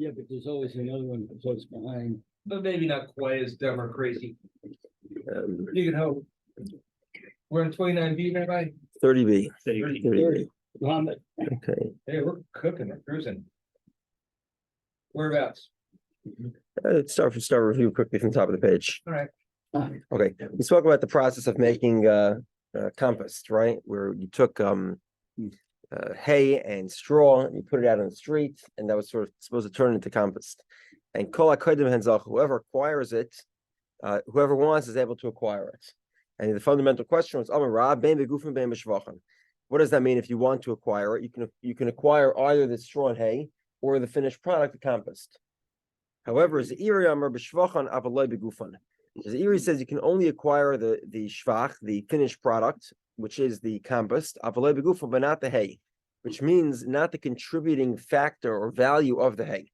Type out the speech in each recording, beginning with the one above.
Yeah, but there's always another one close behind. But maybe not quite as dumb or crazy. Um, You can hope. We're in 29B, Rabbi. 30B. 30B. Muhammad. Okay. Hey, we're cooking, we're cruising. Whereabouts? Let's start review quickly from the top of the page. All right. Okay. We spoke about the process of making compost, right? Where you took hay and straw and you put it out on the street, and that was sort of supposed to turn into compost. And whoever acquires it, whoever wants is able to acquire it. And the fundamental question was, what does that mean if you want to acquire it? You can acquire either the straw and hay or the finished product, the compost. However, as Iri says, you can only acquire the shvach, the finished product, which is the compost, but not the hay, which means not the contributing factor or value of the hay.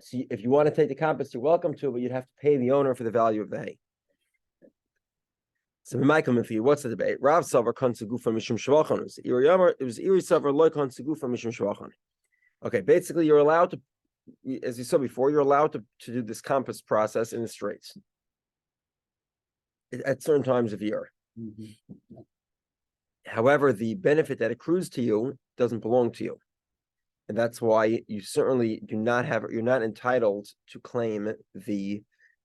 So if you want to take the compost, you're welcome to, but you'd have to pay the owner for the value of the hay. So we might come in for you. What's the debate? Rav Savar kon segufa mishum shvachan. It was Iri Savar loy kon segufa mishum shvachan. Okay, basically you're allowed to, as you saw before, you're allowed to do this compost process in the streets at certain times of year. Mm-hmm. However, the benefit that accrues to you doesn't belong to you. And that's why you certainly you're not entitled to claim the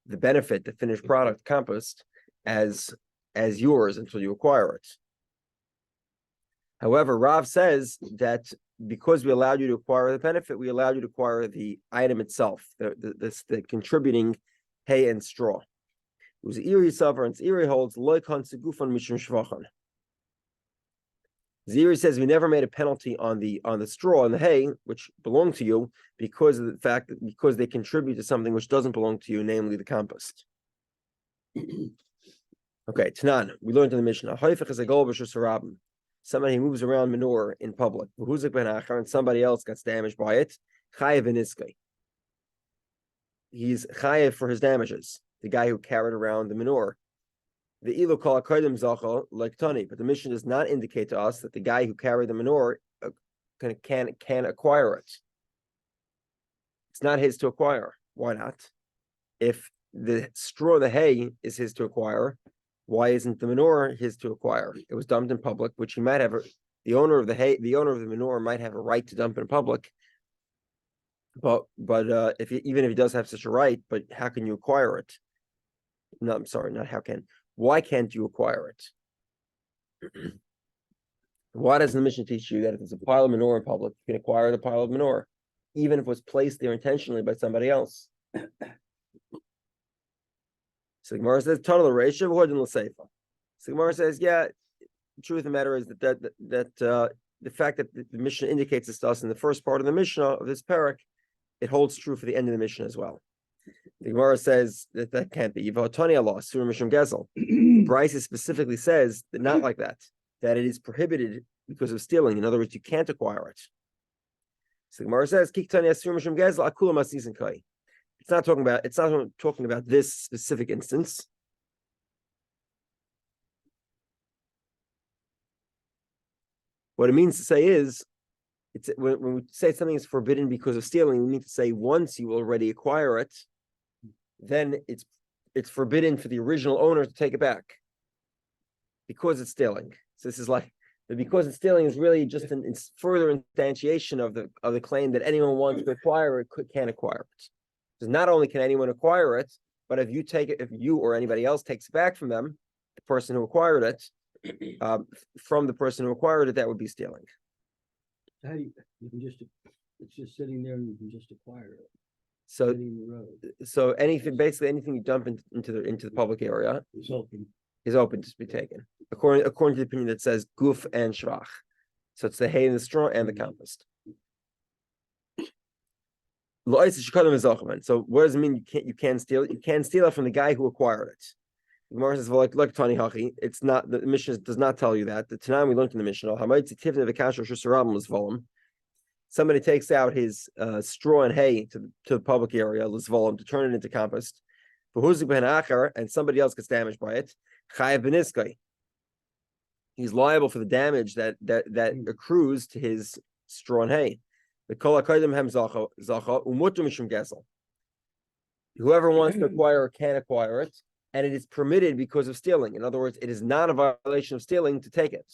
benefit, the finished product compost as yours until you acquire it. However, Rav says that because we allowed you to acquire the benefit, we allowed you to acquire the item itself, the contributing hay and straw. It was Iri Savar, and Iri holds loikon segufan mishum shvachan. Ziri says we never made a penalty on the straw and the hay, which belong to you, because of the fact that because they contribute to something which doesn't belong to you, namely the compost. Okay, Tanan, we learned in the Mishnah. Somebody who moves around manure in public, and somebody else gets damaged by it. He's chayev for his damages. The guy who carried around the manure. The ilu kol hakodim zachal like Tani, but the Mishnah does not indicate to us that the guy who carried the manure can acquire it. It's not his to acquire. Why not? If the straw, the hay, is his to acquire, why isn't the manure his to acquire? It was dumped in public, which he might have. The owner of the hay, the owner of the manure, might have a right to dump in public. But even if he does have such a right, but how can you acquire it? No, I'm sorry, not how can. Why can't you acquire it? Why doesn't the Mishnah teach you that if there's a pile of manure in public, you can acquire the pile of manure, even if it was placed there intentionally by somebody else? So Gemara says, "Tunnel ratio more than l'seifa." So Gemara says, "Yeah, the truth of the matter is that the fact that the Mishnah indicates this to us in the first part of the Mishnah of this parak, it holds true for the end of the Mishnah as well." The Gemara says that can't be. Yivatani Allah, Surah Mishum Gezel. Bryce specifically says that not like that, that it is prohibited because of stealing. In other words, you can't acquire it. So the Gemara says, Kiktani Surah Mishum Gezel, Akula Masis and Kai. It's not talking about this specific instance. What it means to say is, it's when we say something is forbidden because of stealing, we need to say once you already acquire it, then it's forbidden for the original owner to take it back because it's stealing. So this is like because it's stealing is really just it's further instantiation of the claim that anyone wants to acquire it can acquire it. Because not only can anyone acquire it, but if you or anybody else takes it back from them, the person who acquired it, from the person who acquired it, that would be stealing. It's just sitting there and you can just acquire it. So anything you dump into the public area is open to be taken, according to the opinion that says guf and shvach. So it's the hay and the straw and the compost. So what does it mean you can't steal it? You can't steal it from the guy who acquired it. The Gemara says, well, like Tani Hachi, it's not, the Mishnah does not tell you that. The Tanam we learned in the Mishnah, somebody takes out his straw and hay to the public area, to turn it into compost, and somebody else gets damaged by it. He's liable for the damage that accrues to his straw and hay. The kol hakodim hem zacha umutu mishum gesel. Whoever wants to acquire can acquire it, and it is permitted because of stealing. In other words, it is not a violation of stealing to take it.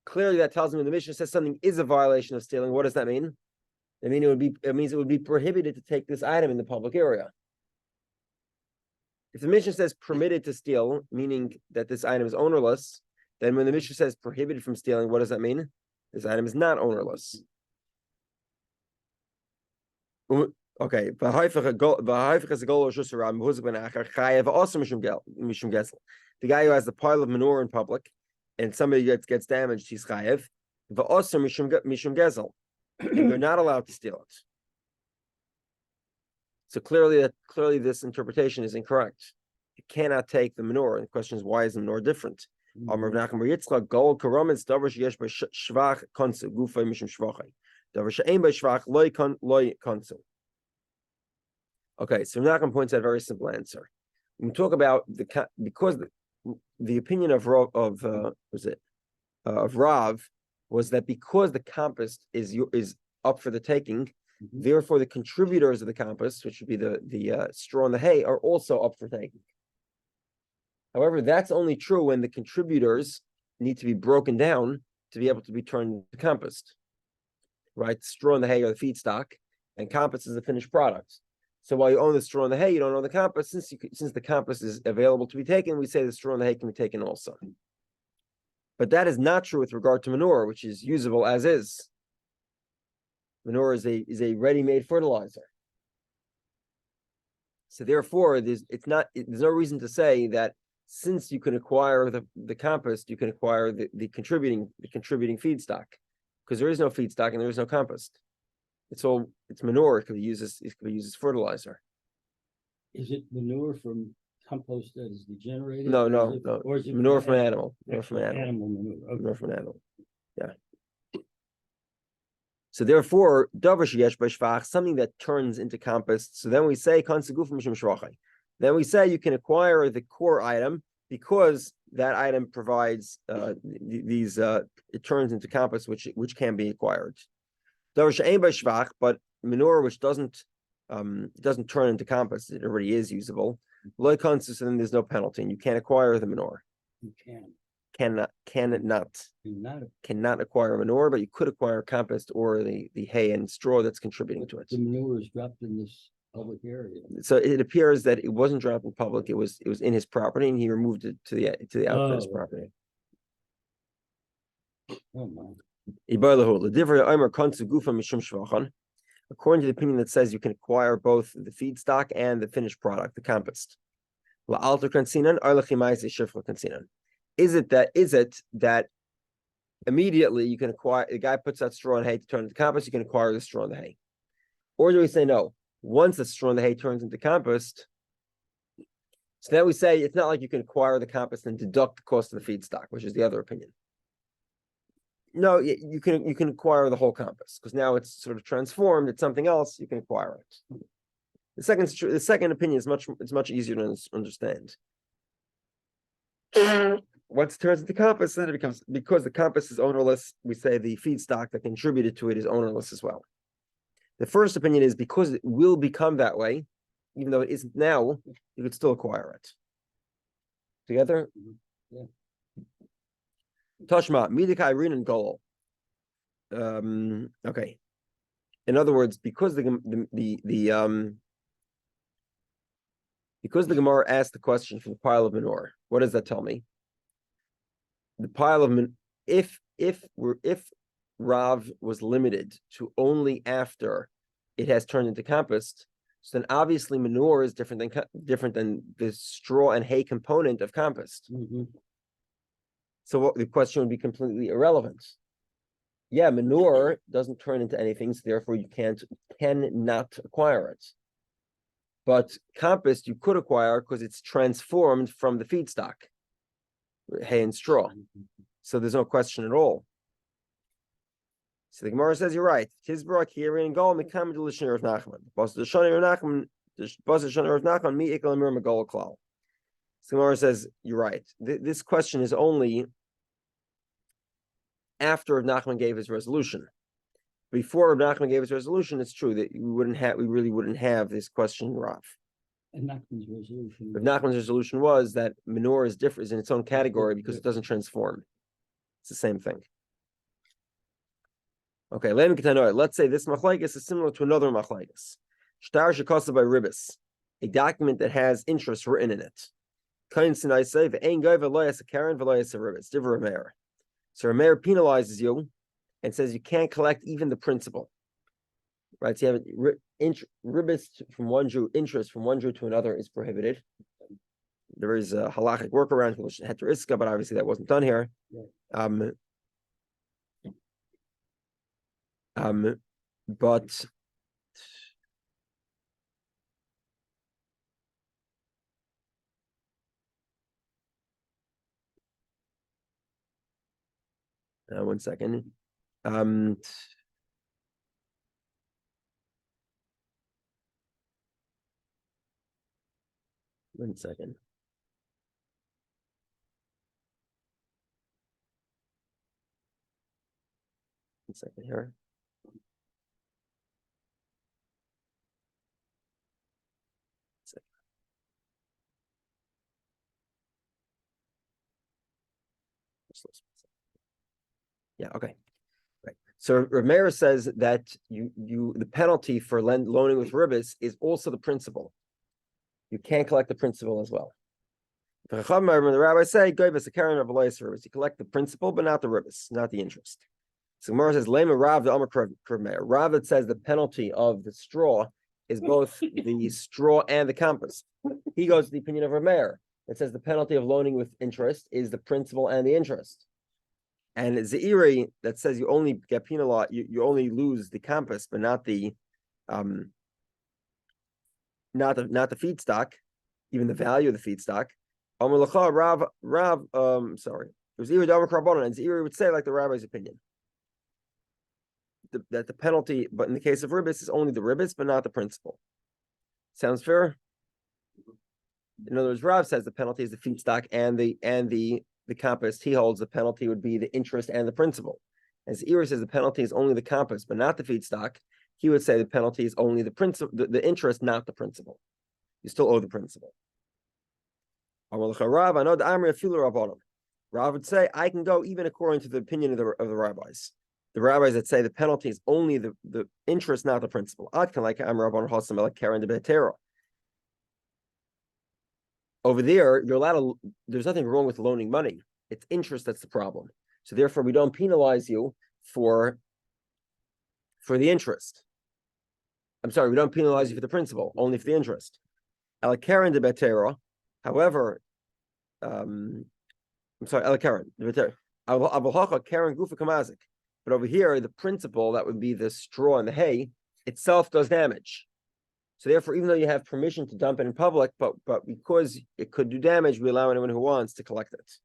Clearly, that tells me the Mishnah says something is a violation of stealing. What does that mean? It means it would be prohibited to take this item in the public area. If the Mishnah says permitted to steal, meaning that this item is ownerless, then when the Mishnah says prohibited from stealing, what does that mean? This item is not ownerless. Okay. The guy who has the pile of manure in public and somebody gets damaged, he's chayev. You're not allowed to steal it. So clearly this interpretation is incorrect. You cannot take the manure. And the question is, why is the manure different? Okay, so Nachman points out a very simple answer. When we talk about because the opinion of Rav was that because the compost is up for the taking, therefore the contributors of the compost, which would be the straw and the hay, are also up for taking. However, that's only true when the contributors need to be broken down to be able to be turned into compost. Right? Straw and the hay are the feedstock, and compost is the finished product. So while you own the straw and the hay, you don't own the compost. Since the compost is available to be taken, we say the straw and the hay can be taken also. But that is not true with regard to manure, which is usable as is. Manure is a ready-made fertilizer. So therefore, there's no reason to say that since you can acquire the compost, you can acquire the contributing feedstock, because there is no feedstock and there is no compost. It's manure. It could be used as fertilizer. Is it manure from compost that is degenerated? No. Or is it Manure from an animal. Manure from an animal. Animal manure. Okay. Manure from an animal. Yeah. So therefore, davar sheyesh b'shvach, something that turns into compost. So then we say kanseguf mishum shvachai. Then we say you can acquire the core item because that item provides these. It turns into compost, which can be acquired. Davar she'ein b'shvach, but manure which doesn't turn into compost, it already is usable. Loy kansus, and then there's no penalty, and you can't acquire the manure. You can. Cannot acquire manure, but you could acquire compost or the hay and straw that's contributing to it. The manure is dropped in this public area. So it appears that it wasn't dropped in public; it was in his property, and he removed it to the outside of his property. Oh my. According to the opinion that says you can acquire both the feedstock and the finished product, the compost. Is it that immediately you can acquire, the guy puts out straw and hay to turn into compost, you can acquire the straw and the hay? Or do we say no? Once the straw and the hay turns into compost, so then we say it's not like you can acquire the compost and deduct the cost of the feedstock, which is the other opinion. No, you can acquire the whole compost because now it's sort of transformed. It's something else. You can acquire it. The second opinion is much easier to understand. Once it turns into compost, then it becomes, because the compost is ownerless, we say the feedstock that contributed to it is ownerless as well. The first opinion is because it will become that way, even though it isn't now, you could still acquire it. Together? Yeah. Tashma, Midikai Rin and Kollel. Okay. In other words, because the Gemara asked the question from the pile of manure, what does that tell me? The pile of if Rav was limited to only after it has turned into compost, so then obviously manure is different than the straw and hay component of compost. Mm-hmm. So the question would be completely irrelevant. Yeah, manure doesn't turn into anything, so therefore you cannot acquire it. But compost you could acquire because it's transformed from the feedstock, hay and straw. So there's no question at all. So the Gemara says you're right. Tizbrak here in Gol Mikam Delishner of Nachman. Bas the Shani of Nachman, the Bas the Shani of Nachman, Mi Ikal Amir Magol Klal. So the Gemara says you're right. This question is only after Nachman gave his resolution. Before Rabbi Nachman gave his resolution, it's true that we really wouldn't have this question, Rav. And Nachman's resolution. Rabbi Nachman's resolution was that menorah is different, is in its own category because it doesn't transform. It's the same thing. Okay, let's say this machlekes is similar to another machlekes. Shtar shekasa by ribis, a document that has interest written in it. Kain sinai say ve'ein goy v'loyas a karen v'loyas a ribis. Divrei Rameir. So Rameir penalizes you and says you can't collect even the principal. Right? So you have ribis from one Jew, interest from one Jew to another is prohibited. There is a halachic workaround, heteriska, but obviously that wasn't done here. But one second. One second. One second here. Yeah, okay. Right. So Rameir says that the penalty for loaning with ribis is also the principal. You can't collect the principal as well. The rabbis say, you collect the principal, but not the ribis, not the interest. So Gemara says, Lema Rav the Amar Rameir. Rav that says the penalty of the straw is both the straw and the compass. He goes to the opinion of Rameir. It says the penalty of loaning with interest is the principal and the interest. And Zeiri that says you only get penalized, you only lose the compass, but not the feedstock, even the value of the feedstock. Sorry. It was Zeiri Damar Karbonon, and Zeiri would say, like the rabbi's opinion, that the penalty, but in the case of ribis, is only the ribis, but not the principal. Sounds fair? In other words, Rav says the penalty is the feedstock and the compass. He holds the penalty would be the interest and the principal. As Ira says the penalty is only the compass, but not the feedstock, he would say the penalty is only the principal, the interest, not the principal. You still owe the principal. Rav would say, I can go even according to the opinion of the rabbis. The rabbis that say the penalty is only the interest, not the principal. Over there, you're allowed to, there's nothing wrong with loaning money. It's interest that's the problem. So therefore, we don't penalize you for the interest. I'm sorry, we don't penalize you for the principal, only for the interest. Karen de Betera, however, I'm sorry, Karen de Betera. Karen Gufa Kamazik. But over here, the principal, that would be the straw and the hay, itself does damage. So therefore, even though you have permission to dump it in public, but because it could do damage, we allow anyone who wants to collect it.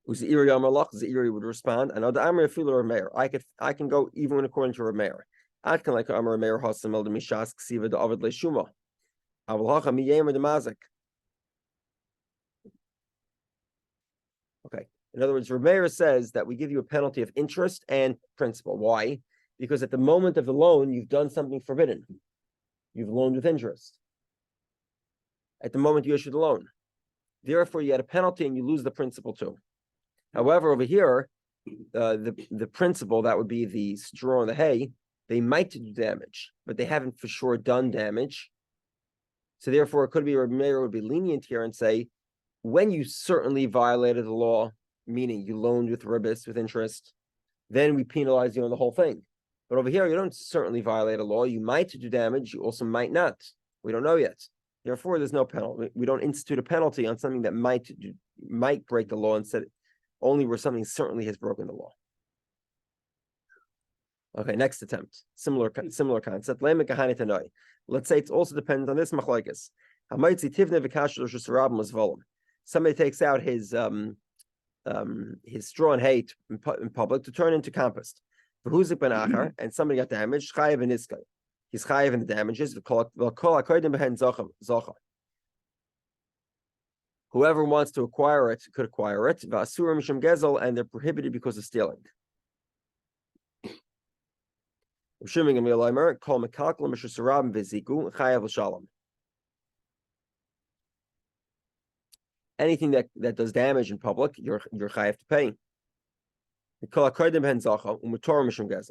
Uzeiri would respond, I can go even according to Rameir. I can like Rameir Hasamel de Mishas Ksiva de Ovid Leshuma. Avlacha miyemer de Mazik. Okay. In other words, Rameir says that we give you a penalty of interest and principal. Why? Because at the moment of the loan, you've done something forbidden. You've loaned with interest. At the moment you issue the loan. Therefore, you had a penalty and you lose the principal too. However, over here, the principal, that would be the straw and the hay, they might do damage, but they haven't for sure done damage. So therefore, it could be Rameir would be lenient here and say, when you certainly violated the law, meaning you loaned with ribis, with interest, then we penalize you on the whole thing. But over here, you don't certainly violate a law. You might do damage. You also might not. We don't know yet. Therefore, there's no penalty. We don't institute a penalty on something that might break the law instead, only where something certainly has broken the law. Okay, next attempt. Similar concept. Let's say it also depends on this machlokes. Somebody takes out his straw and hay in public to turn into compost. And somebody got damaged. He's chayiv in the damages. Whoever wants to acquire it could acquire it. And they're prohibited because of stealing. Anything that does damage in public, you're chayav to pay.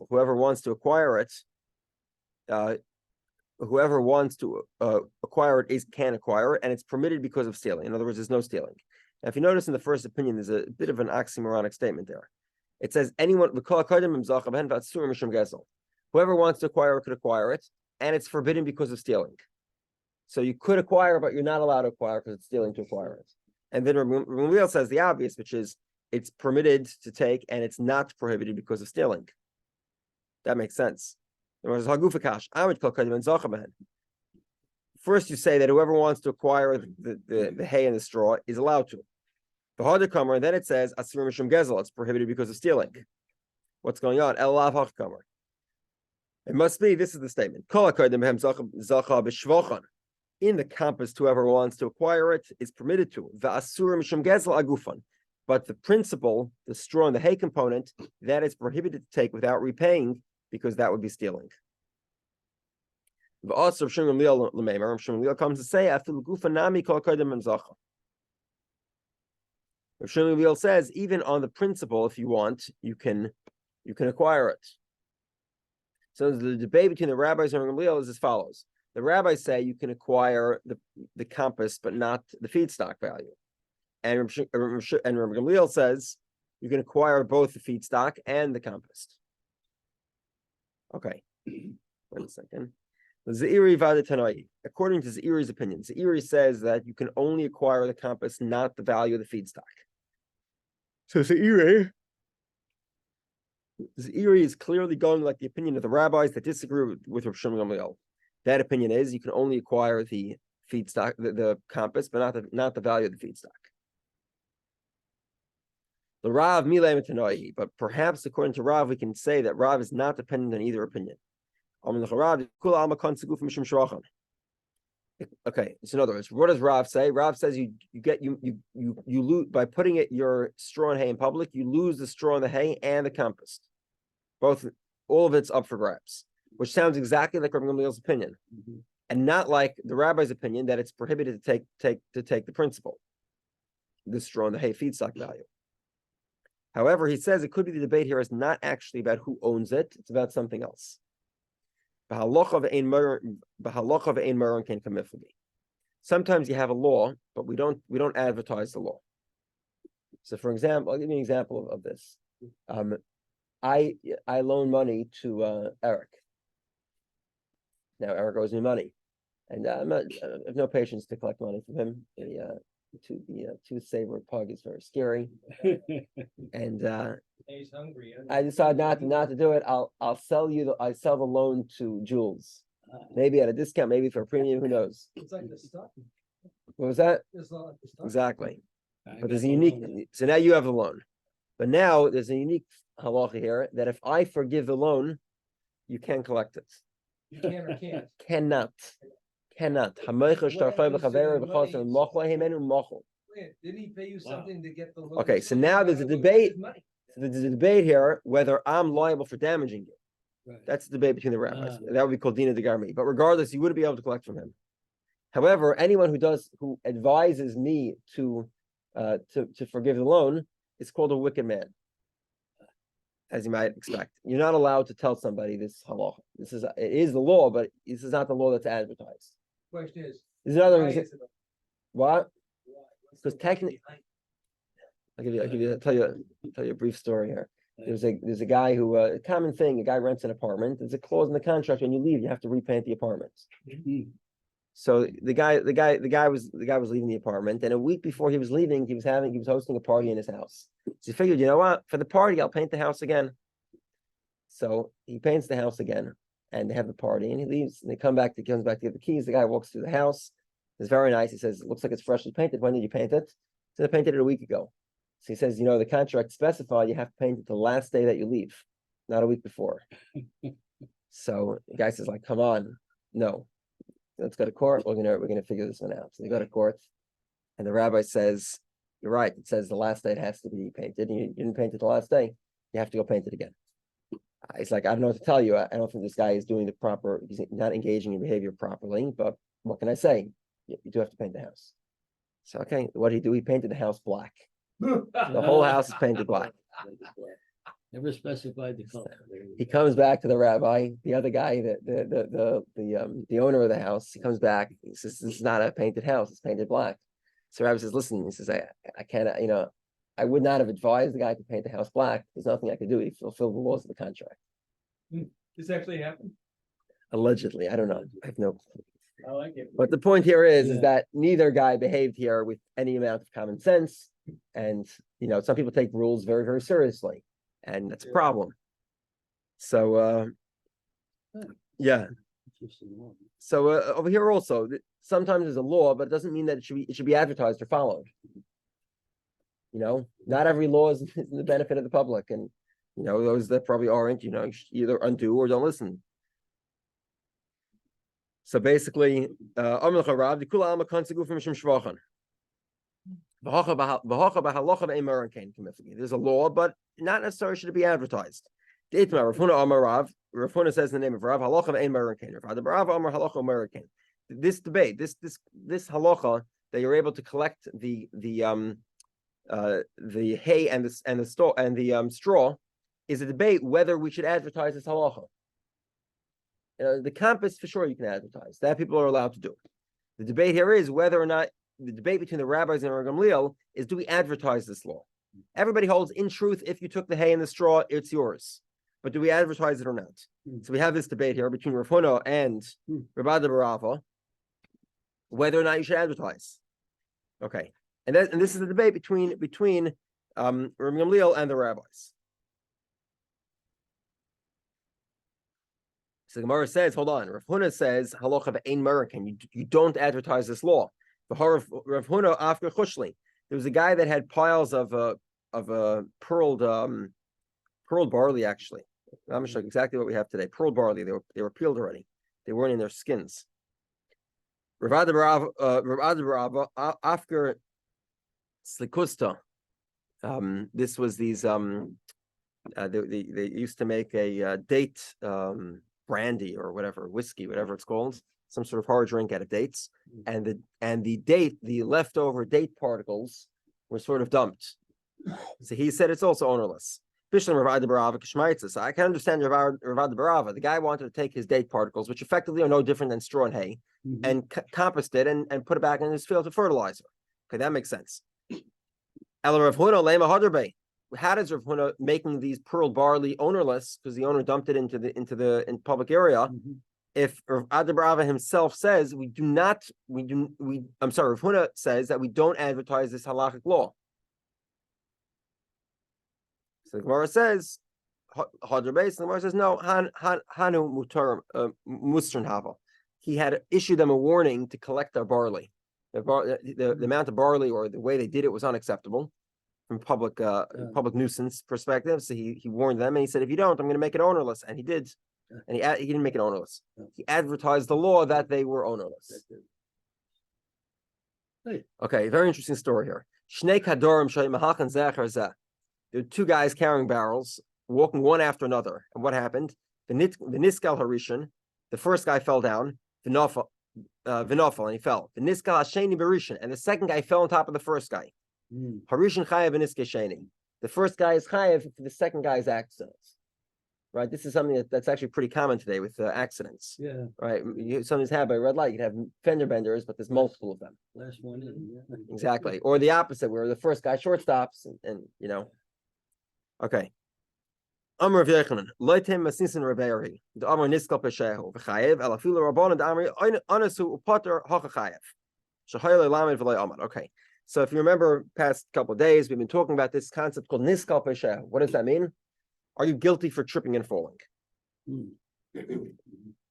Whoever wants to acquire it, can acquire it, and it's permitted because of stealing. In other words, there's no stealing. Now, if you notice in the first opinion, there's a bit of an oxymoronic statement there. It says whoever wants to acquire it could acquire it, and it's forbidden because of stealing. So you could acquire, but you're not allowed to acquire because it's stealing to acquire it. And then Rabbi says the obvious, which is it's permitted to take and it's not prohibited because of stealing. That makes sense. First, you say that whoever wants to acquire the hay and the straw is allowed to. The harder comer, and then it says it's prohibited because of stealing. What's going on? It must be, this is the statement. In the compass, whoever wants to acquire it is permitted to. But the principle, the straw and the hay component, that is prohibited to take without repaying, because that would be stealing. Also, Rav Shimon comes to say, Rav Shimon says, even on the principle, if you want, you can acquire it. So the debate between the rabbis and Rav Gamliel is as follows. The rabbis say you can acquire the compass, but not the feedstock value. And Rav Gamliel says you can acquire both the feedstock and the compost. Okay, wait a second. According to Zairi's opinion, Zairi says that you can only acquire the compass, not the value of the feedstock. So Zairi is clearly going like the opinion of the rabbis that disagree with Rav Shimon Gamliel. That opinion is you can only acquire the feedstock, the compass, but not the value of the feedstock. The Rav Milay Tanoi, but perhaps according to Rav, we can say that Rav is not dependent on either opinion. Okay, so in other words, what does Rav say? Rav says you lose by putting your straw and hay in public, you lose the straw and the hay and the compost. All of it's up for grabs, which sounds exactly like Rabbi Gamliel's opinion, and not like the rabbi's opinion that it's prohibited to take the principle, the straw and the hay feedstock value. However, he says it could be the debate here is not actually about who owns it; it's about something else. Sometimes you have a law, but we don't advertise the law. So, for example, I'll give you an example of this. I loan money to Eric. Now Eric owes me money, and I have no patience to collect money from him. The tooth-saver pug is very scary, and He's hungry. I decide not to do it. I'll sell the loan to Jules, maybe at a discount, maybe for a premium. Who knows? It's like the stock. What was that? It's not like the stock. Exactly. But there's a unique. So now you have the loan, but now there's a unique halacha here that if I forgive the loan, you can collect it. You can or can't. Cannot. Didn't he pay you something to get the loan? Okay, so now there's a debate. There's a debate here whether I'm liable for damaging you. Right. That's the debate between the rabbis. That would be called Dina de Garmi. But regardless, you wouldn't be able to collect from him. However, anyone who advises me to forgive the loan is called a wicked man, as you might expect. You're not allowed to tell somebody this halacha. It is the law, but this is not the law that's advertised. Question is, There's another why reason. is it What? What's Because the technically, behind I'll tell you a brief story here. There's a guy who a common thing. A guy rents an apartment. There's a clause in the contract when you leave, you have to repaint the apartment. So the guy was leaving the apartment, and a week before he was leaving, he was hosting a party in his house. So he figured, you know what? For the party, I'll paint the house again. So he paints the house again, and they have the party, and he leaves. And he comes back to get the keys. The guy walks through the house. It's very nice. He says, "It looks like it's freshly painted. When did you paint it?" So I painted it a week ago. So he says, the contract specified you have to paint it the last day that you leave, not a week before. So the guy says, like, come on, no. Let's go to court. We're gonna figure this one out. So they go to court, and the rabbi says, "You're right. It says the last day it has to be painted. And you didn't paint it the last day. You have to go paint it again." It's like, I don't know what to tell you. I don't think this guy is doing the proper, he's not engaging in behavior properly, but what can I say? You do have to paint the house. So, okay, what did he do? He painted the house black. The whole house is painted black. Never specified the color. He comes back to the rabbi, the other guy, the owner of the house. He comes back. He says, "This is not a painted house. It's painted black." So Rabbi says, "Listen," he says, "I can't. I would not have advised the guy to paint the house black. There's nothing I could do. He fulfilled the laws of the contract." This actually happened? Allegedly, I don't know. I have no clue. I like it. But the point here is Yeah. that neither guy behaved here with any amount of common sense, and some people take rules very, very seriously, and that's a Yeah. problem. So, yeah. Interesting. So over here also, sometimes there's a law, but it doesn't mean that it should be advertised or followed. Not every law is in the benefit of the public, and those that probably aren't, you should either undo or don't listen. So basically, there's a law, but not necessarily should it be advertised. Rav Huna says in the name of Rav, this debate, this halacha that you're able to collect the hay and the straw is a debate whether we should advertise this halacha. The campus, for sure, you can advertise. That people are allowed to do. The debate here is whether or not, the debate between the rabbis and Rabbi Gamliel is, do we advertise this law? Everybody holds, in truth, if you took the hay and the straw, it's yours. But do we advertise it or not? So we have this debate here between Rav Huna and Rabbi Barava, whether or not you should advertise. Okay. And this is the debate between Rabbi Gamliel and the rabbis. So the Gemara says, hold on. Rav Huna says, halacha b'ein American. You don't advertise this law. Rav Huna after chushli. There was a guy that had piles of pearled barley. Actually, I'm gonna show you exactly what we have today. Pearled barley. They were peeled already. They weren't in their skins. Rav Barava after slikusta. This was these. They used to make a date. Brandy or whatever, whiskey, whatever it's called, some sort of hard drink out of dates, and the leftover date particles were sort of dumped. So he said it's also ownerless. I can understand Rav Barava. The guy wanted to take his date particles, which effectively are no different than straw and hay, and compost it and put it back in his field to fertilizer. Okay, that makes sense. How does Rav Huna making these pearl barley ownerless, because the owner dumped it into public area? If Rav Barava himself says Rav Huna says that we don't advertise this halachic law. So the Gemara says, Hadr Beis, and the Gemara says, no, Hanu Mutar Mustern Hava. He had issued them a warning to collect their barley. The amount of barley or the way they did it was unacceptable from public nuisance perspective. So he warned them and he said, if you don't, I'm going to make it ownerless. And he did. And he didn't make it ownerless. He advertised the law that they were ownerless. Okay, very interesting story here. There were two guys carrying barrels, walking one after another. And what happened? The Niskal Harishan, the first guy fell down, Vinofal, and he fell. The Niskal Hasheni Barishan, and the second guy fell on top of the first guy. Harishan Chayev and Niske Sheni. The first guy is Chayev for the second guy's accidents. Right? This is something that's actually pretty common today with accidents. Yeah. Right? Something's happened by a red light. You'd have fender benders, but there's multiple of them. Last one in. Yeah. Exactly. Or the opposite, where the first guy short stops and Okay. Amr V'Yechanan, Loitem Masisin Reberi, the Amr Niskal Peshehu, V'Chayev, Alafilu Rabban and Amri, Anasu Upater Hachachayev. Shahayla Lamed V'Lay Amad. Okay. So if you remember past couple of days, we've been talking about this concept called Niskal Peshehu. What does that mean? Are you guilty for tripping and falling?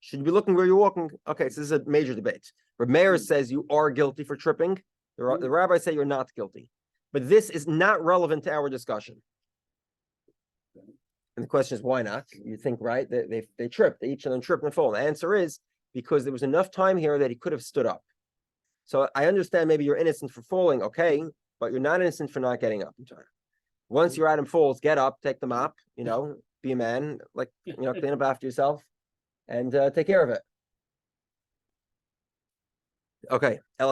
Should you be looking where you're walking? Okay, so this is a major debate. Reb Meir says you are guilty for tripping. The rabbis say you're not guilty. But this is not relevant to our discussion. And the question is, why not? You think, right? They tripped. Each of them tripped and fell. The answer is because there was enough time here that he could have stood up. So I understand maybe you're innocent for falling, okay, but you're not innocent for not getting up in time. Once your item falls, get up, take the mop, be a man, like, clean up after yourself and take care of it. Okay. He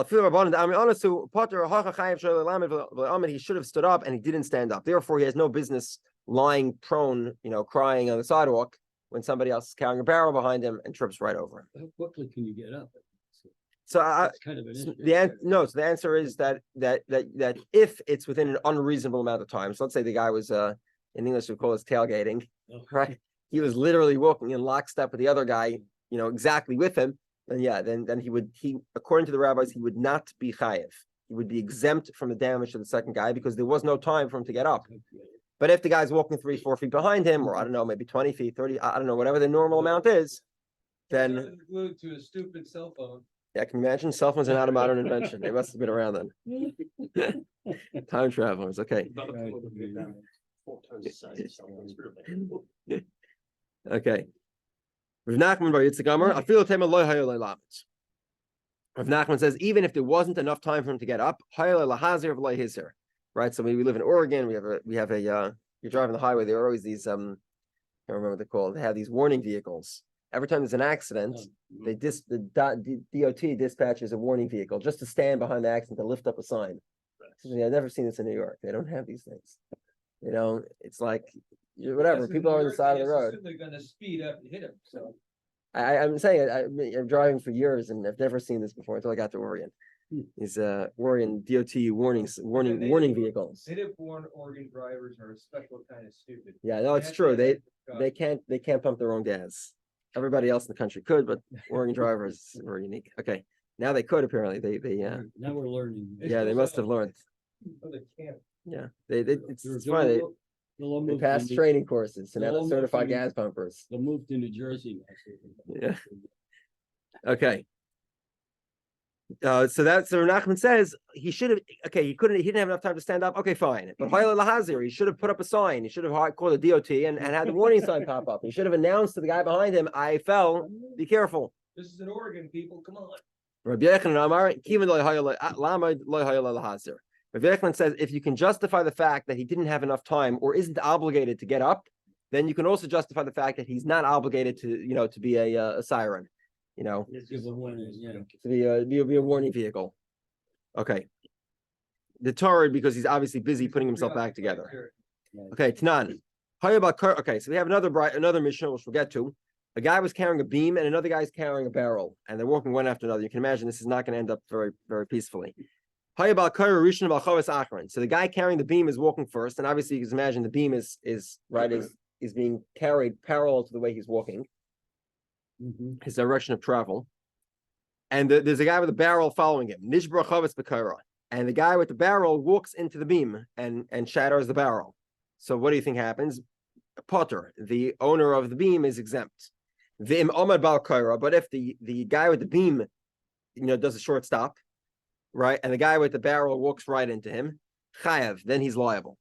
should have stood up and he didn't stand up. Therefore, he has no business lying prone, crying on the sidewalk when somebody else is carrying a barrel behind him and trips right over him. How quickly can you get up? So That's kind of an issue. so the answer is that if it's within an unreasonable amount of time, so let's say the guy was in English we call this tailgating, right? He was literally walking in lockstep with the other guy, exactly with him. Then he according to the rabbis, he would not be chayiv. He would be exempt from the damage to the second guy because there was no time for him to get up. But if the guy's walking 3-4 feet behind him, or I don't know, maybe 20 feet, 30, I don't know, whatever the normal amount is, then Glued to a stupid cell phone. yeah, can you imagine? Cell phones are not a modern invention. They must have been around then. Time travelers, okay. Okay. Rav Nachman says, even if there wasn't enough time for him to get up, right? So we live in Oregon. We have a you're driving the highway. There are always these I can't remember what they're called. They have these warning vehicles. Every time there's an accident, the DOT dispatches a warning vehicle just to stand behind the accident to lift up a sign. I've never seen this in New York. They don't have these things. It's like whatever. People are on the side of the road. They're going to speed up and hit him. So I'm saying I'm driving for years and I've never seen this before until I got to Oregon. These Oregon DOT warning vehicles. Native-born Oregon drivers are a special kind of stupid. Yeah, no, it's true. They can't pump their own gas. Everybody else in the country could, but Oregon drivers are unique. Okay, now they could apparently. They Now we're learning. yeah, they must have learned. Oh, they can't. Yeah, it's funny. They passed training courses, so now they're certified gas pumpers. They'll move to New Jersey. Yeah. Okay. So Nachman says he should have. Okay, he didn't have enough time to stand up. Okay, fine. But he should have put up a sign. He should have called the DOT and had the warning sign pop up. He should have announced to the guy behind him, "I fell. Be careful." This is in Oregon, people. Come on. Rabbi Yochanan says if you can justify the fact that he didn't have enough time or isn't obligated to get up, then you can also justify the fact that he's not obligated to be a siren. To be a warning vehicle. Okay. Deterred because he's obviously busy putting himself back together. Okay, Tanan. Okay, so we have another mission which we'll get to. A guy was carrying a beam and another guy's carrying a barrel, and they're walking one after another. You can imagine this is not going to end up very, very peacefully. So the guy carrying the beam is walking first, and obviously you can imagine the beam is being carried parallel to the way he's walking. His direction of travel, and there's a guy with a barrel following him. And the guy with the barrel walks into the beam and shatters the barrel. So what do you think happens? Potter, the owner of the beam, is exempt. But if the guy with the beam, does a short stop, right, and the guy with the barrel walks right into him, chayav, then he's liable.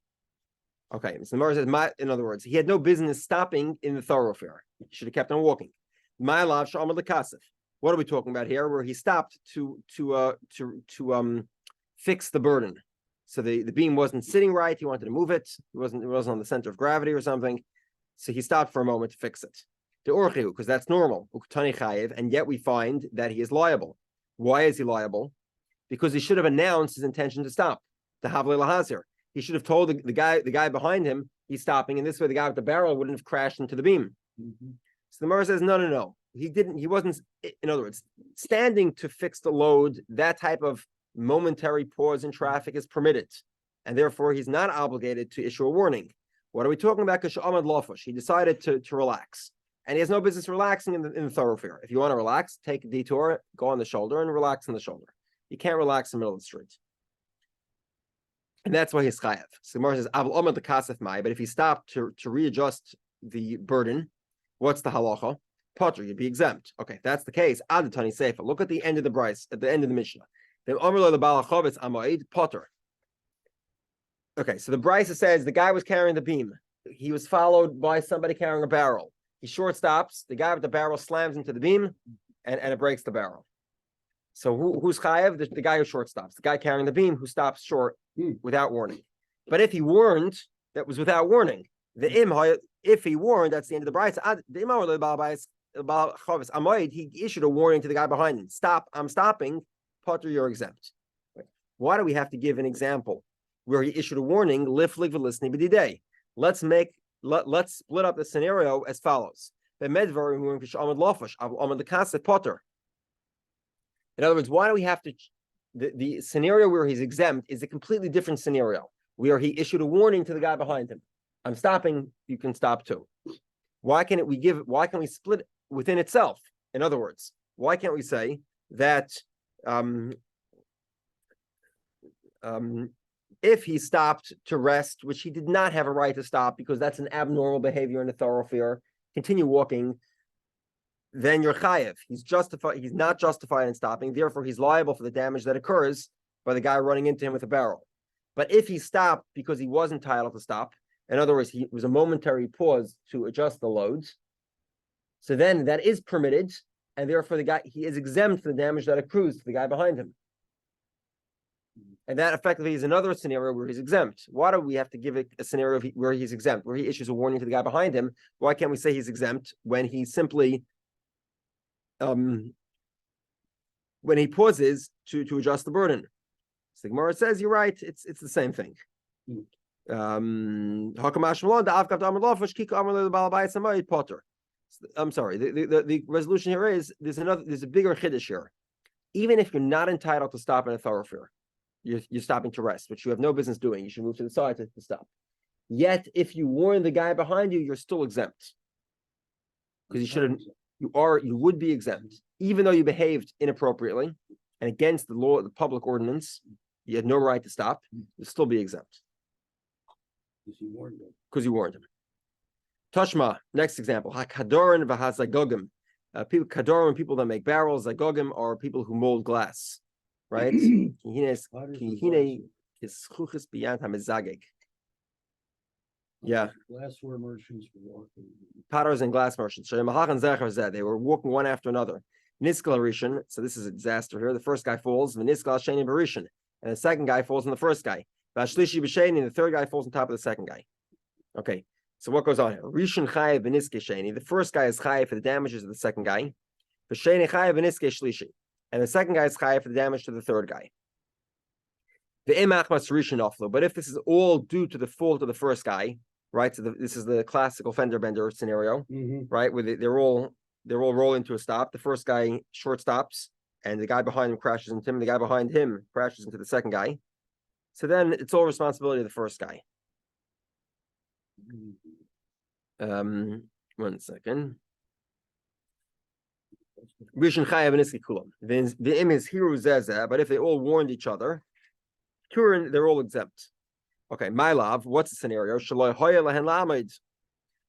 Okay, so the Gemara says, in other words, he had no business stopping in the thoroughfare. He should have kept on walking. What are we talking about here? Where he stopped to fix the burden. So the beam wasn't sitting right. He wanted to move it. It wasn't on the center of gravity or something. So he stopped for a moment to fix it. Because that's normal. And yet we find that he is liable. Why is he liable? Because he should have announced his intention to stop. He should have told the guy behind him he's stopping, and this way the guy with the barrel wouldn't have crashed into the beam. So the Gemara says, no. He wasn't, in other words, standing to fix the load. That type of momentary pause in traffic is permitted. And therefore, he's not obligated to issue a warning. What are we talking about? He decided to relax. And he has no business relaxing in the thoroughfare. If you want to relax, take a detour, go on the shoulder and relax on the shoulder. You can't relax in the middle of the street. And that's why he's chayav. So Gemara says, but if he stopped to readjust the burden, what's the halacha? Potter, you'd be exempt. Okay, that's the case. Adatani Sefer. Look at the end of the Bryce, at the end of the Mishnah. Then Potter. Okay, so the Bryce says the guy was carrying the beam. He was followed by somebody carrying a barrel. He short stops. The guy with the barrel slams into the beam, and it breaks the barrel. So who's chayav? The guy who short stops. The guy carrying the beam who stops short without warning. But if he warned, that was without warning. The if he warned, that's the end of the brayta. He issued a warning to the guy behind him. Stop, I'm stopping. Potter, you're exempt. Why do we have to give an example where he issued a warning? Let's split up the scenario as follows. In other words, why do we have to? The scenario where he's exempt is a completely different scenario where he issued a warning to the guy behind him. I'm stopping. You can stop too. Why can't we split within itself? In other words, why can't we say that if he stopped to rest, which he did not have a right to stop because that's an abnormal behavior in a thoroughfare, continue walking, then you're chayev. He's not justified in stopping, therefore he's liable for the damage that occurs by the guy running into him with a barrel. But if he stopped because he was entitled to stop, in other words, it was a momentary pause to adjust the loads, so then that is permitted, and therefore he is exempt from the damage that accrues to the guy behind him. And that effectively is another scenario where he's exempt. Why do we have to give a scenario where he's exempt, where he issues a warning to the guy behind him? Why can't we say he's exempt when he simply, when he pauses to adjust the burden? So the Gemara says, you're right, it's the same thing. I'm sorry, the resolution here is, there's a bigger chiddush here. Even if you're not entitled to stop in a thoroughfare, you're stopping to rest, which you have no business doing. You should move to the side to stop. Yet, if you warn the guy behind you, you're still exempt. Because you would be exempt, even though you behaved inappropriately and against the law, the public ordinance, you had no right to stop, you'll still be exempt. Because you warned him. Tashma, next example. Hakadoran v'hazagogim. People that make barrels, zagogim, are people who mold glass. Right? Yeah. Glassware merchants were walking. Potters and glass merchants. They were walking one after another. Niskal Rishon. So this is a disaster here. The first guy falls. Niskal Sheni Barishan. And the second guy falls on the first guy. Vashlishi B'Sheni. And the third guy falls on top of the second guy. Okay. So what goes on here? Rishon Chayev B'Niske Sheni. The first guy is Chayev for the damages of the second guy. B'Sheni Chayev B'Niske Shlishi. And the second guy is chayav for the damage to the third guy. The imachmas rishon oflo. But if this is all due to the fault of the first guy, right? So this is the classical fender bender scenario, right? Where they're all rolling to a stop. The first guy short stops, and the guy behind him crashes into him. The guy behind him crashes into the second guy. So then it's all responsibility of the first guy. 1 second. Rishon chayav v'niski kulam. The im is hiru zezeh, but if they all warned each other, Turin, they're all exempt. Okay, my love, what's the scenario? Shaloi hoya lehen la'amid,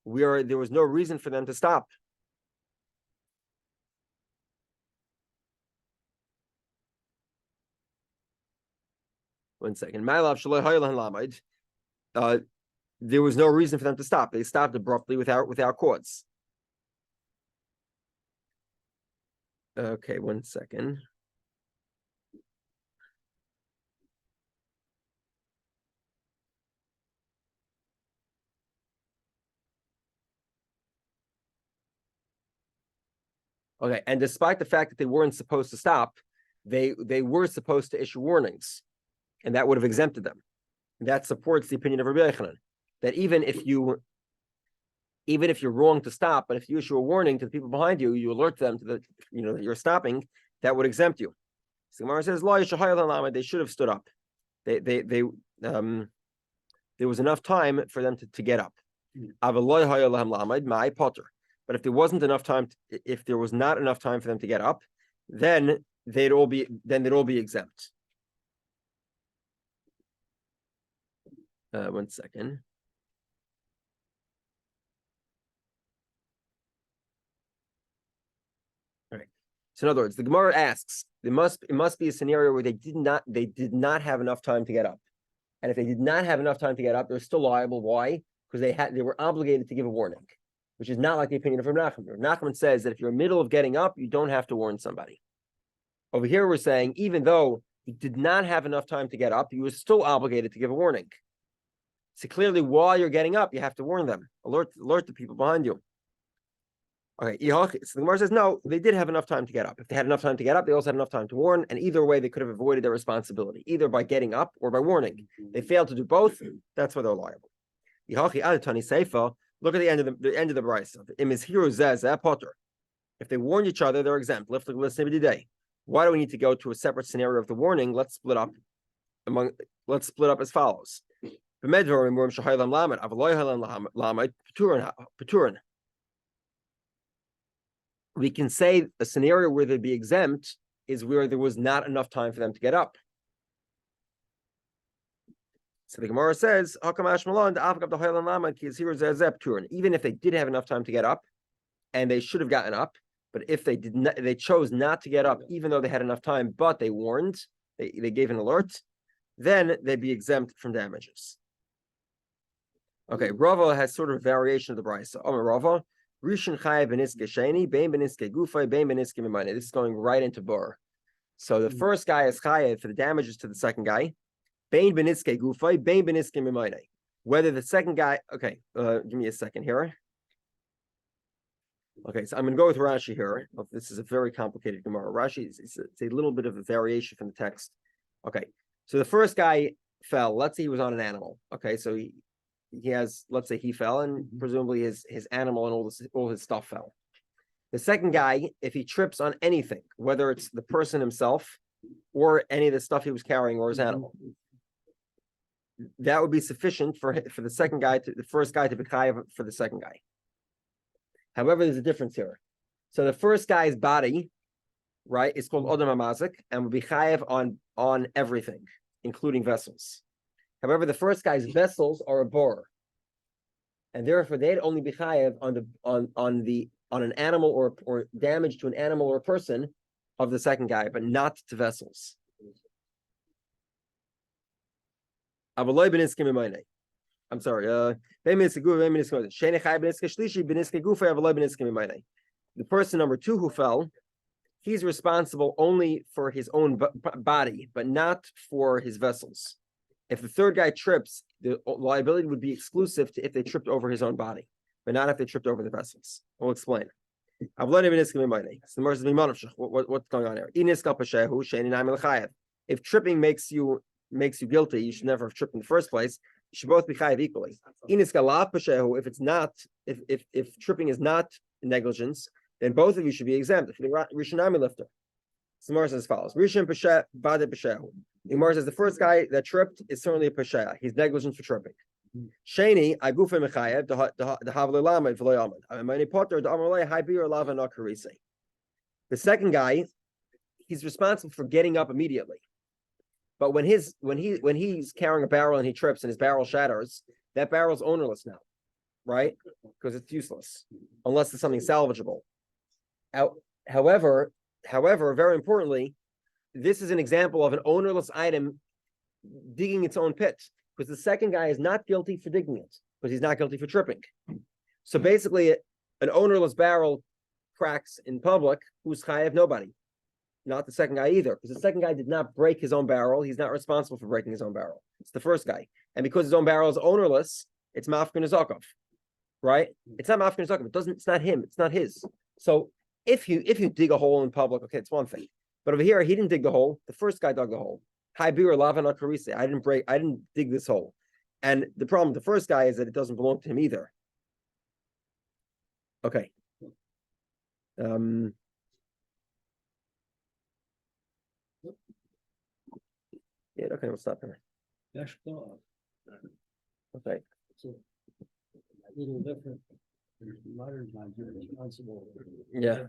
where there was no reason for them to stop. One second. My love, shaloi hoya lehen la'amid. There was no reason for them to stop. They stopped abruptly without cause. Okay, 1 second. Okay, and despite the fact that they weren't supposed to stop, they were supposed to issue warnings, and that would have exempted them. And that supports the opinion of Rabbi Yehudah, that even if you're wrong to stop, but if you issue a warning to the people behind you, you alert them to that you're stopping, that would exempt you. So Gemara says, they should have stood up. There was enough time for them to get up. But if there wasn't enough time, if there was not enough time for them to get up, then they'd all be exempt. 1 second. All right. So in other words, the Gemara asks, it must be a scenario where they did not have enough time to get up. And if they did not have enough time to get up, they're still liable. Why? Because they were obligated to give a warning, which is not like the opinion of Rav Nachman. Rav Nachman says that if you're in the middle of getting up, you don't have to warn somebody. Over here, we're saying, even though he did not have enough time to get up, he was still obligated to give a warning. So clearly, while you're getting up, you have to warn them, alert the people behind you. Okay, so the Gemara says no, they did have enough time to get up. If they had enough time to get up, they also had enough time to warn, and either way, they could have avoided their responsibility, either by getting up or by warning. They failed to do both. That's why they're liable. Look at the end of the brisa. If they warn each other, they're exempt. Why do we need to go to a separate scenario of the warning? Let's split up as follows. We can say a scenario where they'd be exempt is where there was not enough time for them to get up. So the Gemara says, even if they did have enough time to get up, and they should have gotten up, but if they did not, they chose not to get up, even though they had enough time, but they warned, they gave an alert, then they'd be exempt from damages. Okay, Rava has sort of a variation of the brisa. Rava, Rishon Chayev beniske sheni, bein beniske gufay, bein beniske mimayne. This is going right into Bur. So the first guy is Chayev for the damages to the second guy. Bein beniske gufay, bein beniske mimayne. Whether the second guy, okay, give me a second here. Okay, so I'm going to go with Rashi here. This is a very complicated Gemara. Rashi it's a little bit of a variation from the text. Okay, so the first guy fell. Let's say he was on an animal. Okay, so he has, let's say he fell, and presumably his animal and all his stuff fell. The second guy, if he trips on anything, whether it's the person himself or any of the stuff he was carrying or his animal, that would be sufficient for the second guy, the first guy to be chayav for the second guy. However, there's a difference here. So the first guy's body, right, is called Odom HaMazik and will be chayav on everything, including vessels. However, the first guy's vessels are a bor, and therefore they'd only be chayav on an animal or damage to an animal or a person of the second guy, but not to vessels. I'm sorry. The person number two who fell, he's responsible only for his own body, but not for his vessels. If the third guy trips, the liability would be exclusive to if they tripped over his own body, but not if they tripped over the vessels. We'll explain. What's going on here? If tripping makes you guilty, you should never have tripped in the first place. You should both be chayav equally. If it's not, if tripping is not negligence, then both of you should be exempt. If you're Rishanami lifter. Gemara says as follows: Rishon pesha bade peshehu. Gemara says the first guy that tripped is certainly a pesha. He's negligent for tripping. Sheni agufe mechayev the havle lama v'lo yamad. Amani potter the amalei high beer lava not karise. The second guy, he's responsible for getting up immediately. But when he's carrying a barrel and he trips and his barrel shatters, that barrel's ownerless now, right? Because it's useless unless it's something salvageable. However, very importantly, this is an example of an ownerless item digging its own pit, because the second guy is not guilty for digging it, because he's not guilty for tripping. So basically, an ownerless barrel cracks in public, who's chayav? Nobody. Not the second guy either, because the second guy did not break his own barrel. He's not responsible for breaking his own barrel. It's the first guy. And because his own barrel is ownerless, it's mafkin zakov, right? It's not mafkin zakov. It's not him. It's not his. So if you dig a hole in public, okay, it's one thing. But over here, he didn't dig the hole. The first guy dug the hole. Hi bir lava not karise. I didn't dig this hole. And the problem with the first guy is that it doesn't belong to him either. Okay. Yeah, okay, we'll stop here. Okay. So a little different. Modern times, you're responsible. Yeah.